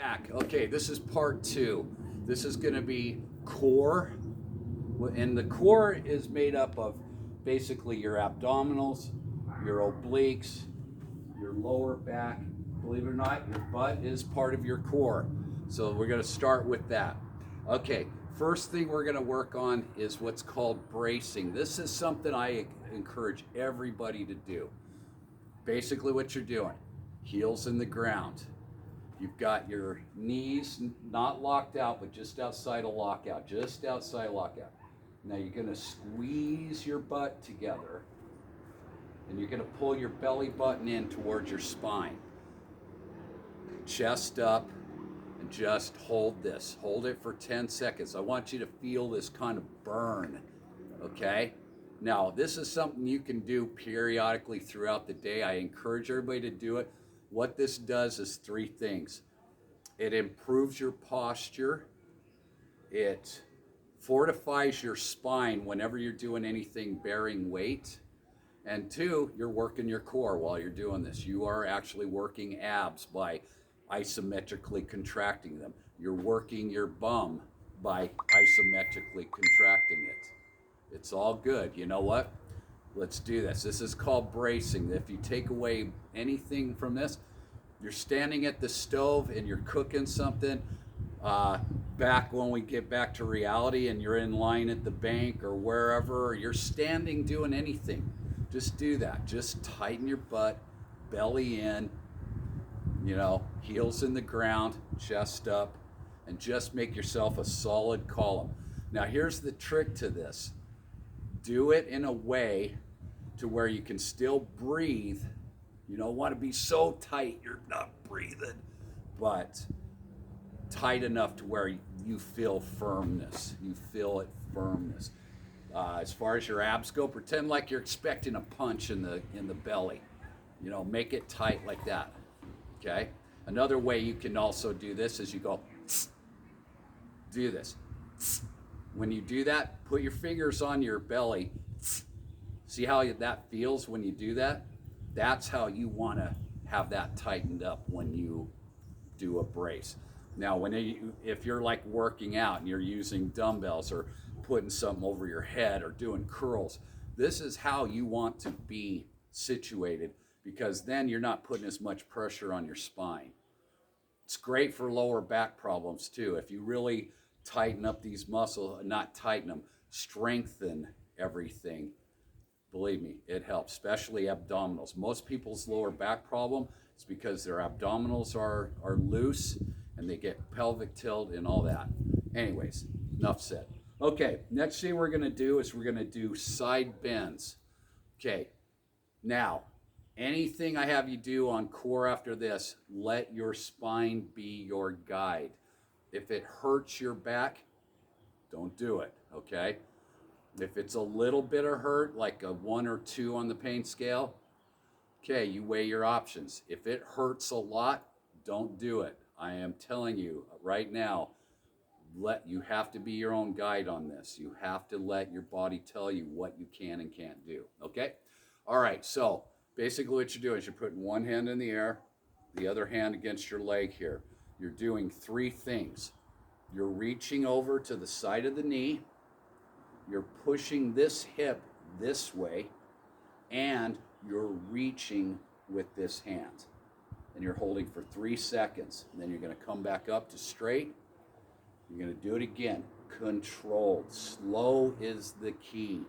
back. Okay, this is part two. This is going to be core. And the core is made up of basically your abdominals, your obliques, your lower back. Believe it or not, your butt is part of your core. So we're going to start with that. Okay, first thing we're going to work on is what's called bracing. This is something I encourage everybody to do. Basically, what you're doing, heels in the ground. You've got your knees not locked out, but just outside of lockout, just outside of lockout. Now you're going to squeeze your butt together, and you're going to pull your belly button in towards your spine. Chest up, and just hold this. Hold it for 10 seconds. I want you to feel this kind of burn, okay? Now, this is something you can do periodically throughout the day. I encourage everybody to do it. What this does is three things. It improves your posture. It fortifies your spine whenever you're doing anything bearing weight. And two, you're working your core while you're doing this. You are actually working abs by isometrically contracting them. You're working your bum by isometrically contracting it. It's all good. You know what? Let's do this. This is called bracing. If you take away anything from this, you're standing at the stove and you're cooking something. Back when we get back to reality and you're in line at the bank or wherever, or you're standing doing anything, just do that. Just tighten your butt, belly in, heels in the ground, chest up, and just make yourself a solid column. Now, here's the trick to this. Do it in a way to where you can still breathe. You don't want to be so tight you're not breathing, but tight enough to where you feel firmness. You feel it firmness. As far as your abs go, pretend like you're expecting a punch in the belly. Make it tight like that. Okay. Another way you can also do this is you go. Do this. When you do that, put your fingers on your belly. See how that feels when you do that? That's how you want to have that tightened up when you do a brace. Now, if you're like working out and you're using dumbbells or putting something over your head or doing curls, this is how you want to be situated, because then you're not putting as much pressure on your spine. It's great for lower back problems too. If you really tighten up these muscles, not tighten them, strengthen everything. Believe me, it helps, especially abdominals. Most people's lower back problem is because their abdominals are loose and they get pelvic tilt and all that. Anyways, enough said. Okay, next thing we're gonna do is we're gonna do side bends. Okay, now, anything I have you do on core after this, let your spine be your guide. If it hurts your back, don't do it, okay? If it's a little bit of hurt, like a 1 or 2 on the pain scale, okay, you weigh your options. If it hurts a lot, don't do it. I am telling you right now, you have to be your own guide on this. You have to let your body tell you what you can and can't do, okay? All right, so basically what you're doing is you're putting one hand in the air, the other hand against your leg here. You're doing 3 things. You're reaching over to the side of the knee, you're pushing this hip this way, and you're reaching with this hand. And you're holding for 3 seconds. And then you're going to come back up to straight. You're going to do it again. Controlled. Slow is the key.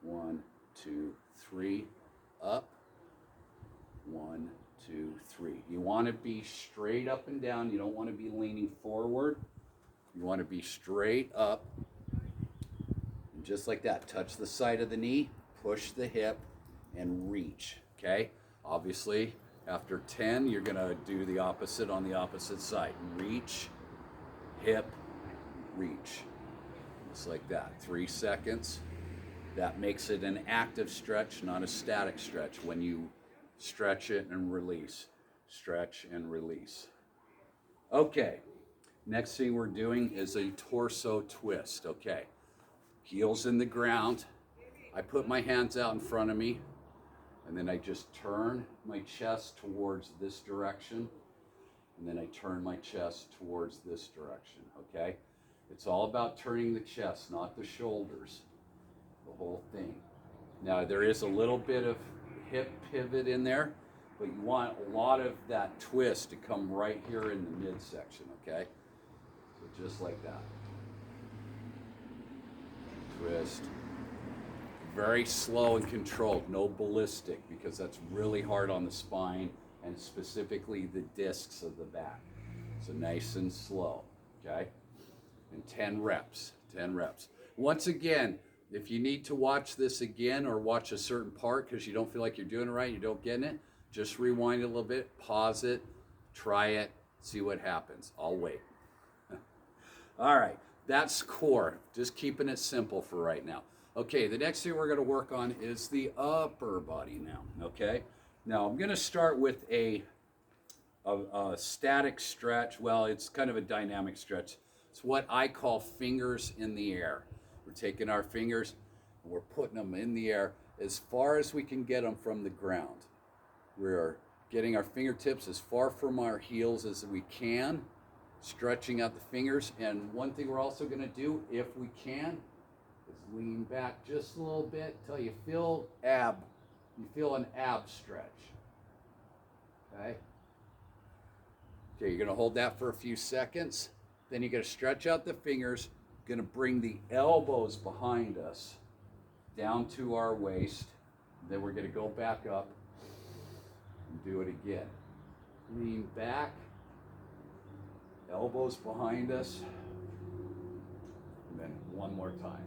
1, 2, 3. Up. 1, 2, 3. You want to be straight up and down. You don't want to be leaning forward. You want to be straight up. And just like that, touch the side of the knee, push the hip, and reach. Okay? Obviously, after 10, you're going to do the opposite on the opposite side. Reach, hip, reach. Just like that. 3 seconds. That makes it an active stretch, not a static stretch. When you stretch it and release. Stretch and release. Okay. Next thing we're doing is a torso twist. Okay. Heels in the ground. I put my hands out in front of me. And then I just turn my chest towards this direction. And then I turn my chest towards this direction, okay? It's all about turning the chest, not the shoulders, the whole thing. Now there is a little bit of hip pivot in there, but you want a lot of that twist to come right here in the midsection, okay? So just like that. Twist. Very slow and controlled, no ballistic, because that's really hard on the spine and specifically the discs of the back. So nice and slow, okay? And 10 reps, 10 reps. Once again, if you need to watch this again or watch a certain part because you don't feel like you're doing it right, you don't get it, just rewind it a little bit, pause it, try it, see what happens. I'll wait. All right, that's core. Just keeping it simple for right now. Okay, the next thing we're going to work on is the upper body now, okay? Now, I'm going to start with a static stretch. Well, it's kind of a dynamic stretch. It's what I call fingers in the air. We're taking our fingers and we're putting them in the air as far as we can get them from the ground. We're getting our fingertips as far from our heels as we can, stretching out the fingers. And one thing we're also going to do, if we can, is lean back just a little bit till you feel an ab stretch. Okay? Okay, you're going to hold that for a few seconds. Then you're going to stretch out the fingers, going to bring the elbows behind us down to our waist. Then we're going to go back up and do it again. Lean back, elbows behind us, and then one more time.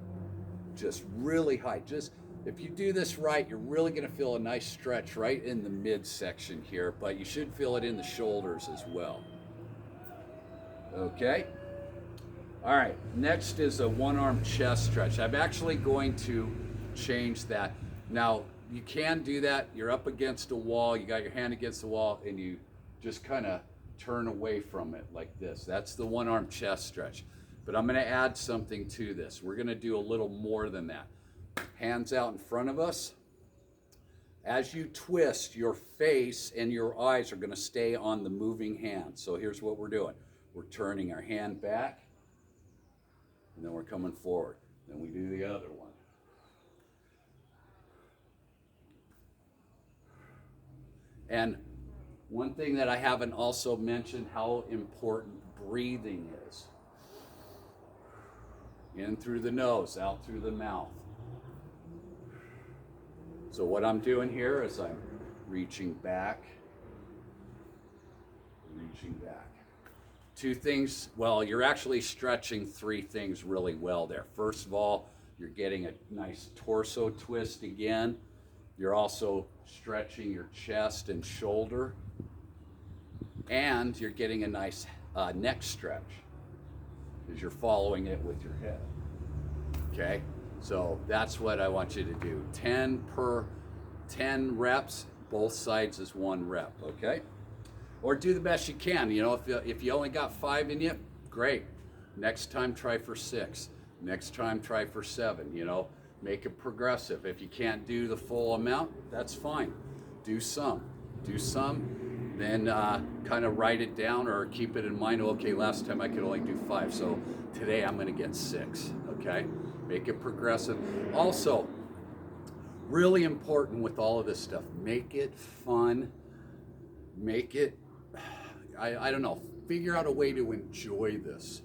Just really high. Just if you do this right, you're really going to feel a nice stretch right in the midsection here, but you should feel it in the shoulders as well. Okay. All right. Next is a one-arm chest stretch. I'm actually going to change that. Now, you can do that. You're up against a wall. You got your hand against the wall, and you just kind of turn away from it like this. That's the one-arm chest stretch. But I'm going to add something to this. We're going to do a little more than that. Hands out in front of us. As you twist, your face and your eyes are going to stay on the moving hand. So here's what we're doing. We're turning our hand back, and then we're coming forward. Then we do the other one. And one thing that I haven't also mentioned, how important breathing is. In through the nose, out through the mouth. So what I'm doing here is I'm reaching back, reaching back. Two things, well, you're actually stretching three things really well there. First of all, you're getting a nice torso twist again. You're also stretching your chest and shoulder. And you're getting a nice neck stretch as you're following it with your head. Okay? So that's what I want you to do. 10 reps, both sides is 1 rep, okay? Or do the best you can. You know, if you only got 5 in you, great. Next time, try for 6. Next time, try for 7, you know. Make it progressive. If you can't do the full amount, that's fine. Do some. Do some, then kind of write it down or keep it in mind. Okay, last time I could only do 5, so today I'm going to get 6, okay? Make it progressive. Also, really important with all of this stuff, make it fun. Make it, I don't know, figure out a way to enjoy this.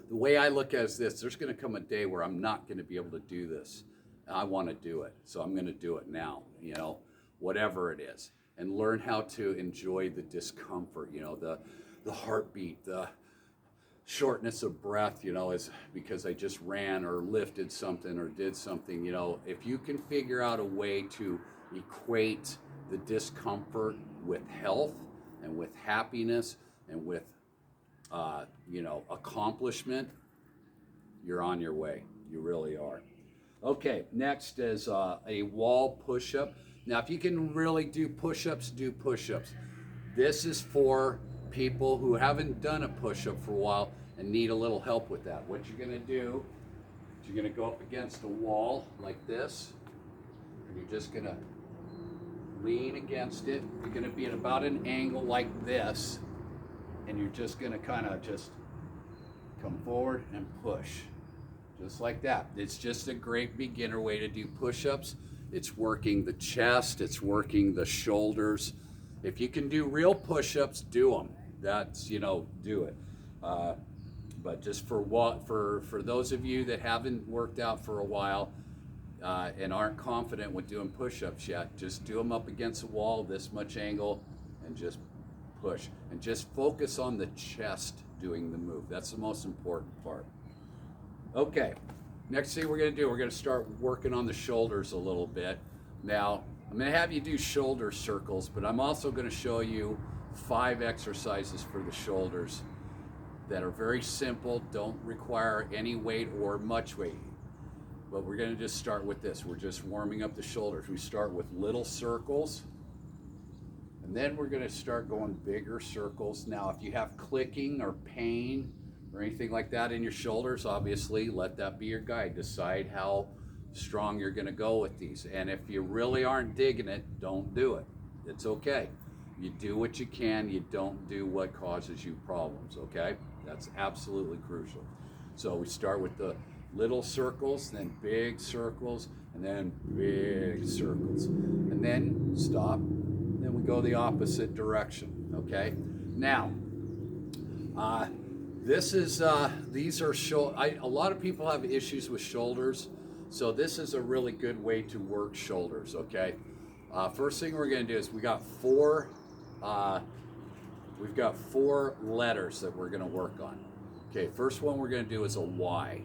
The way I look at it is this: there's going to come a day where I'm not going to be able to do this. I want to do it, so I'm going to do it now, you know, whatever it is. And learn how to enjoy the discomfort, you know, the heartbeat, the shortness of breath, you know, is because I just ran or lifted something or did something, you know. If you can figure out a way to equate the discomfort with health and with happiness and with, you know, accomplishment, you're on your way. You really are. Okay, next is a wall push-up. Now, if you can really do push-ups, do push-ups. This is for people who haven't done a push-up for a while and need a little help with that. What you're going to do is you're going to go up against a wall like this, and you're just going to lean against it. You're going to be at about an angle like this, and you're just going to kind of just come forward and push, just like that. It's just a great beginner way to do push-ups. It's working the chest, it's working the shoulders. If you can do real push-ups, do them. That's, you know, do it. But just for those of you that haven't worked out for a while and aren't confident with doing push-ups yet, just do them up against the wall, this much angle, and just push. And just focus on the chest doing the move. That's the most important part. Okay, next thing we're going to do, we're going to start working on the shoulders a little bit. Now, I'm going to have you do shoulder circles, but I'm also going to show you 5 exercises for the shoulders that are very simple, don't require any weight or much weight. But we're going to just start with this. We're just warming up the shoulders. We start with little circles, and then we're going to start going bigger circles. Now, if you have clicking or pain or anything like that in your shoulders, obviously let that be your guide. Decide how strong you're going to go with these. And if you really aren't digging it, don't do it. It's okay. You do what you can. You don't do what causes you problems, okay? That's absolutely crucial. So we start with the little circles, then big circles, and then big circles. And then stop. Then we go the opposite direction, okay? Now, these are a lot of people have issues with shoulders, so this is a really good way to work shoulders, okay? First thing we're going to do is we've got four letters that we're going to work on. Okay, first one we're going to do is a Y.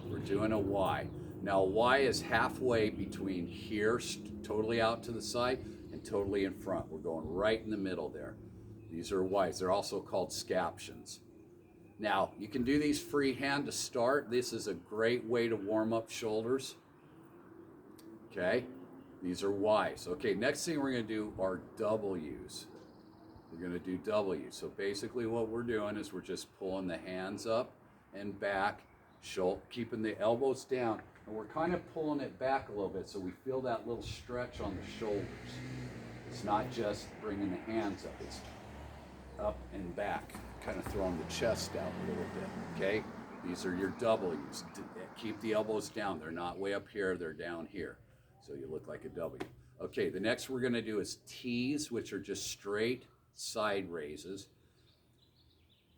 We're doing a Y. Now, a Y is halfway between here, totally out to the side, and totally in front. We're going right in the middle there. These are Ys. They're also called scaptions. Now, you can do these freehand to start. This is a great way to warm up shoulders. Okay, these are Ys. Okay, next thing we're going to do are Ws. We're going to do Ws. So basically what we're doing is we're just pulling the hands up and back, keeping the elbows down, and we're kind of pulling it back a little bit so we feel that little stretch on the shoulders. It's not just bringing the hands up, it's up and back, kind of throwing the chest out a little bit, okay? These are your Ws. Keep the elbows down. They're not way up here, they're down here. So you look like a W. Okay, the next we're going to do is Ts, which are just straight side raises.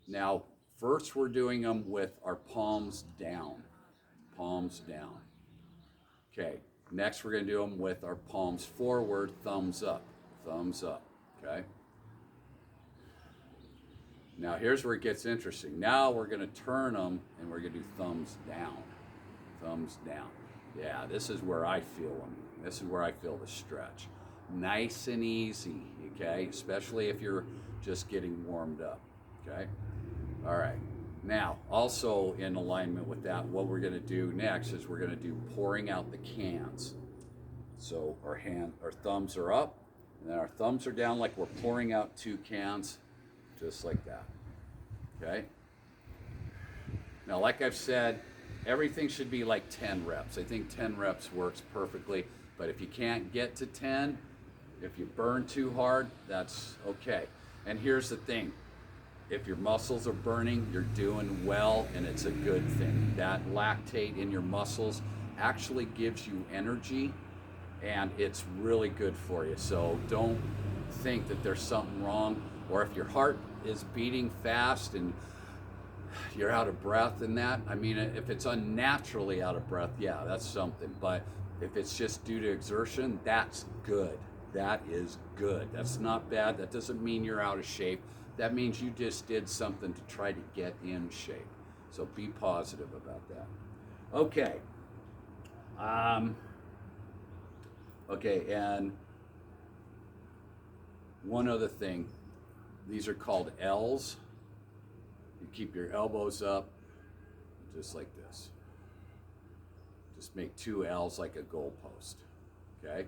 Now, first we're doing them with our palms down. Palms down. Okay, next we're going to do them with our palms forward, thumbs up. Thumbs up, okay? Now here's where it gets interesting. Now we're going to turn them and we're going to do thumbs down. Thumbs down. Yeah, this is where I feel them. This is where I feel the stretch. Nice and easy, okay? Especially if you're just getting warmed up, okay? All right. Now, also in alignment with that, what we're going to do next is we're going to do pouring out the cans. So our thumbs are up, and then our thumbs are down like we're pouring out 2 cans, just like that, okay? Now, like I've said, everything should be like 10 reps. I think 10 reps works perfectly, but if you can't get to 10, if you burn too hard, that's okay. And here's the thing. If your muscles are burning, you're doing well, and it's a good thing. That lactate in your muscles actually gives you energy, and it's really good for you. So don't think that there's something wrong, or if your heart is beating fast and you're out of breath and that, I mean, if it's unnaturally out of breath, yeah, that's something. But if it's just due to exertion, that's good. That is good. That's not bad. That doesn't mean you're out of shape. That means you just did something to try to get in shape. So be positive about that. Okay. Okay, and one other thing. These are called L's. You keep your elbows up, just like this. Just make 2 L's like a goalpost, okay?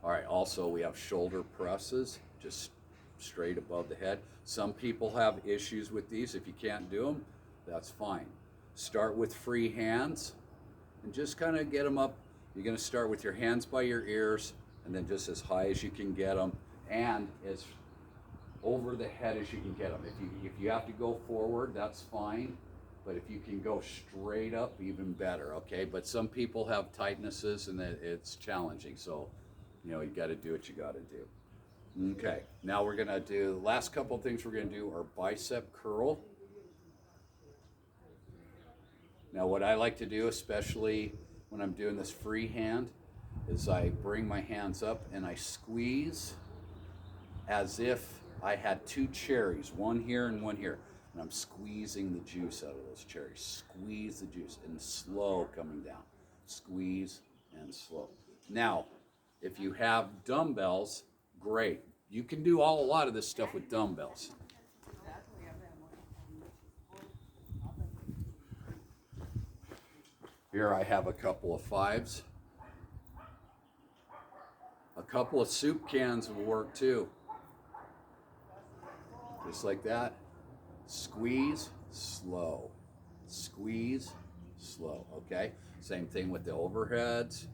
All right, also we have shoulder presses, just straight above the head. Some people have issues with these. If you can't do them, that's fine. Start with free hands and just kind of get them up. You're going to start with your hands by your ears and then just as high as you can get them, and as over the head as you can get them. If you have to go forward, that's fine, but if you can go straight up, even better, okay? But some people have tightnesses and it's challenging, so you know, you got to do what you got to do. Okay, now we're gonna do, the last couple things we're gonna do are bicep curl. Now what I like to do, especially when I'm doing this freehand, is I bring my hands up and I squeeze as if I had two cherries, one here and one here. And I'm squeezing the juice out of those cherries. Squeeze the juice and slow coming down. Squeeze and slow. Now, if you have dumbbells, great. You can do a lot of this stuff with dumbbells. Here I have a couple of 5s. A couple of soup cans will work too. Just like that. Squeeze, slow. Squeeze, slow, okay? Same thing with the overheads,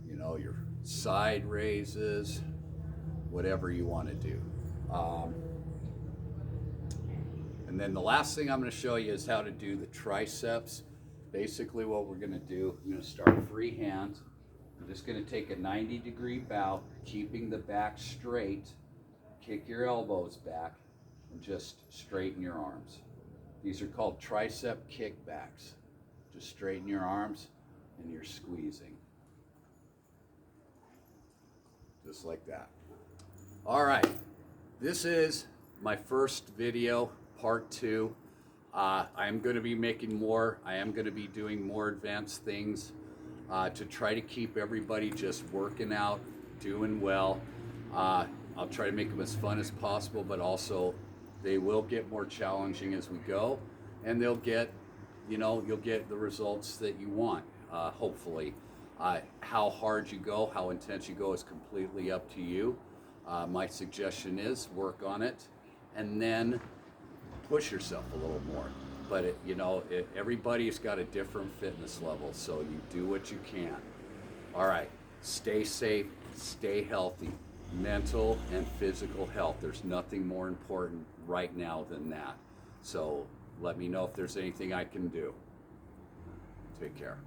you know, your side raises, whatever you want to do. And then the last thing I'm going to show you is how to do the triceps. Basically what we're going to do, I'm going to start freehand. I'm just going to take a 90-degree bow, keeping the back straight. Kick your elbows back and just straighten your arms. These are called tricep kickbacks. Just straighten your arms and you're squeezing. Just like that. All right, this is my first video, part 2. I'm going to be making more. I am going to be doing more advanced things to try to keep everybody just working out, doing well. I'll try to make them as fun as possible, but also they will get more challenging as we go, and they'll get, you know, you'll get the results that you want, hopefully. How hard you go, how intense you go is completely up to you. My suggestion is work on it and then push yourself a little more. But everybody's got a different fitness level, so you do what you can. All right, stay safe, stay healthy. Mental and physical health. There's nothing more important right now than that. So let me know if there's anything I can do. Take care.